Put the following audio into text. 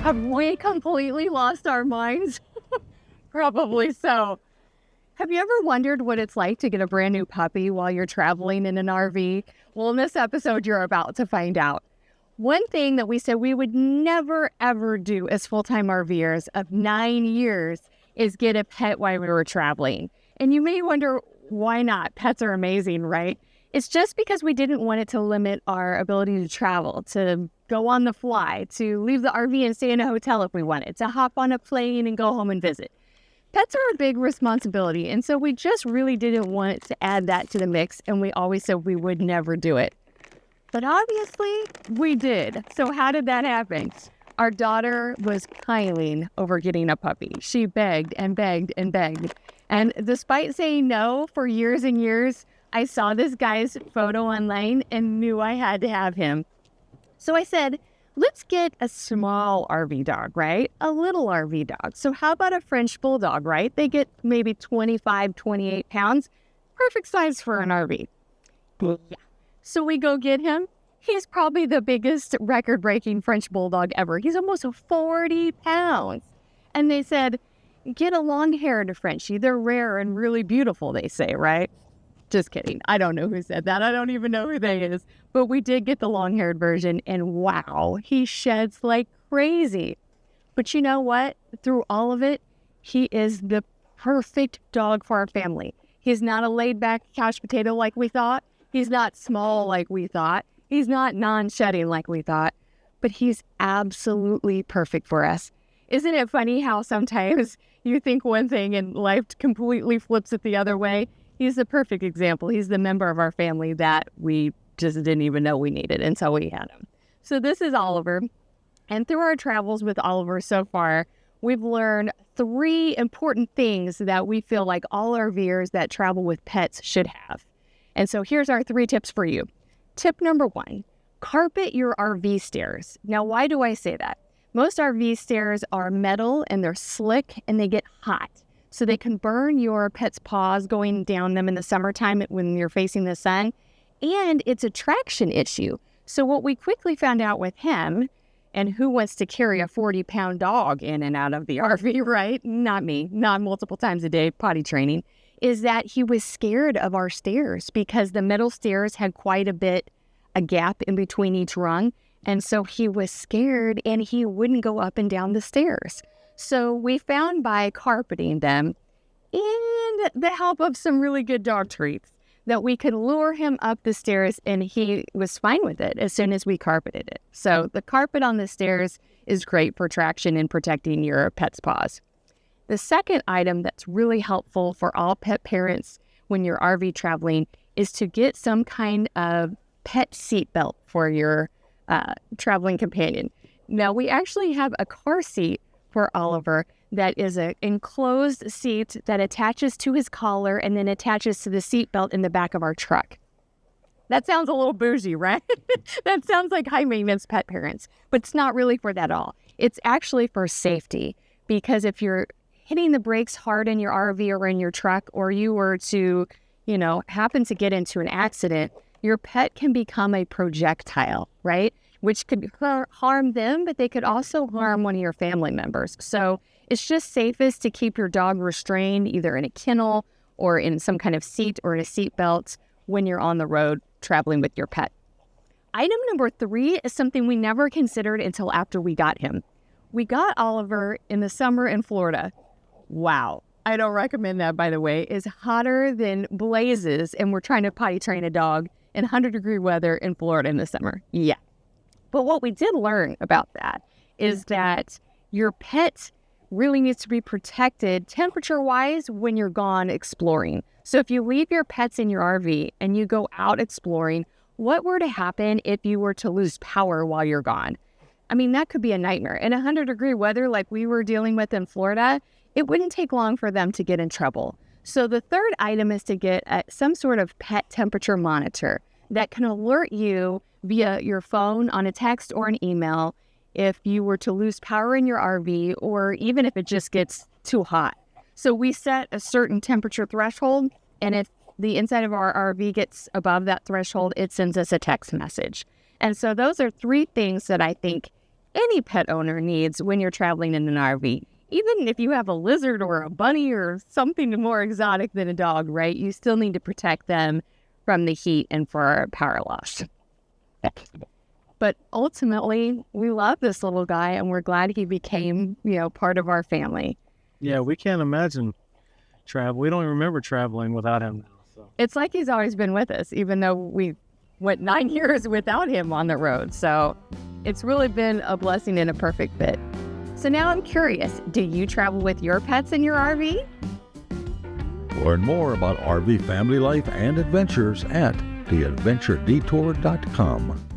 Have we completely lost our minds? Probably so. Have you ever wondered what it's like to get a brand new puppy while you're traveling in an RV? Well, in this episode, you're about to find out. One thing that we said we would never, ever do as full-time RVers of 9 years is get a pet while we were traveling. And you may wonder, why not? Pets are amazing, right? It's just because we didn't want it to limit our ability to travel, to go on the fly, to leave the RV and stay in a hotel if we wanted, to hop on a plane and go home and visit. Pets are a big responsibility, and so we just really didn't want to add that to the mix, and we always said we would never do it. But obviously, we did. So how did that happen? Our daughter was pining over getting a puppy. She begged and begged and begged. And despite saying no for years and years, I saw this guy's photo online and knew I had to have him. So I said, let's get a small RV dog, right? A little RV dog. So how about a French bulldog, right? They get maybe 25, 28 pounds. Perfect size for an RV. Yeah. So we go get him. He's probably the biggest record-breaking French bulldog ever. He's almost 40 pounds. And they said, get a long-haired Frenchie. They're rare and really beautiful, they say, right? Just kidding. I don't know who said that. I don't even know who they is. But we did get the long-haired version, and wow, he sheds like crazy. But you know what? Through all of it, he is the perfect dog for our family. He's not a laid-back couch potato like we thought. He's not small like we thought. He's not non-shedding like we thought. But he's absolutely perfect for us. Isn't it funny how sometimes you think one thing and life completely flips it the other way? He's the perfect example. He's the member of our family that we just didn't even know we needed until we had him. So this is Oliver. And through our travels with Oliver so far, we've learned 3 important things that we feel like all RVers that travel with pets should have. And so here's our 3 tips for you. Tip number 1, carpet your RV stairs. Now, why do I say that? Most RV stairs are metal and they're slick and they get hot. So they can burn your pet's paws going down them in the summertime when you're facing the sun. And it's a traction issue. So what we quickly found out with him, and who wants to carry a 40-pound dog in and out of the RV, right? Not me, not multiple times a day, potty training, is that he was scared of our stairs because the metal stairs had quite a gap in between each rung. And so he was scared and he wouldn't go up and down the stairs. So we found by carpeting them and the help of some really good dog treats that we could lure him up the stairs, and he was fine with it as soon as we carpeted it. So the carpet on the stairs is great for traction and protecting your pet's paws. The second item that's really helpful for all pet parents when you're RV traveling is to get some kind of pet seat belt for your traveling companion. Now, we actually have a car seat for Oliver that is an enclosed seat that attaches to his collar and then attaches to the seat belt in the back of our truck. That sounds a little bougie, right? That sounds like high maintenance pet parents, but it's not really for that all. It's actually for safety, because if you're hitting the brakes hard in your RV or in your truck, or you were to, happen to get into an accident, your pet can become a projectile, right? Which could harm them, but they could also harm one of your family members. So it's just safest to keep your dog restrained either in a kennel or in some kind of seat or in a seat belt when you're on the road traveling with your pet. Item number 3 is something we never considered until after we got him. We got Oliver in the summer in Florida. Wow. I don't recommend that, by the way. It's hotter than blazes, and we're trying to potty train a dog in 100-degree weather in Florida in the summer. Yeah. But what we did learn about that is that your pet really needs to be protected temperature-wise when you're gone exploring. So if you leave your pets in your RV and you go out exploring, what were to happen if you were to lose power while you're gone? I mean, that could be a nightmare. In 100-degree weather like we were dealing with in Florida, it wouldn't take long for them to get in trouble. So the third item is to get some sort of pet temperature monitor that can alert you via your phone, on a text or an email if you were to lose power in your RV, or even if it just gets too hot. So we set a certain temperature threshold, and if the inside of our RV gets above that threshold, it sends us a text message. And so those are 3 things that I think any pet owner needs when you're traveling in an RV. Even if you have a lizard or a bunny or something more exotic than a dog, right? You still need to protect them from the heat and for power loss. But ultimately, we love this little guy, and we're glad he became, part of our family. Yeah, we can't imagine travel. We don't even remember traveling without him now. So. It's like he's always been with us, even though we went 9 years without him on the road. So it's really been a blessing and a perfect fit. So now I'm curious, do you travel with your pets in your RV? Learn more about RV family life and adventures at theadventuredetour.com.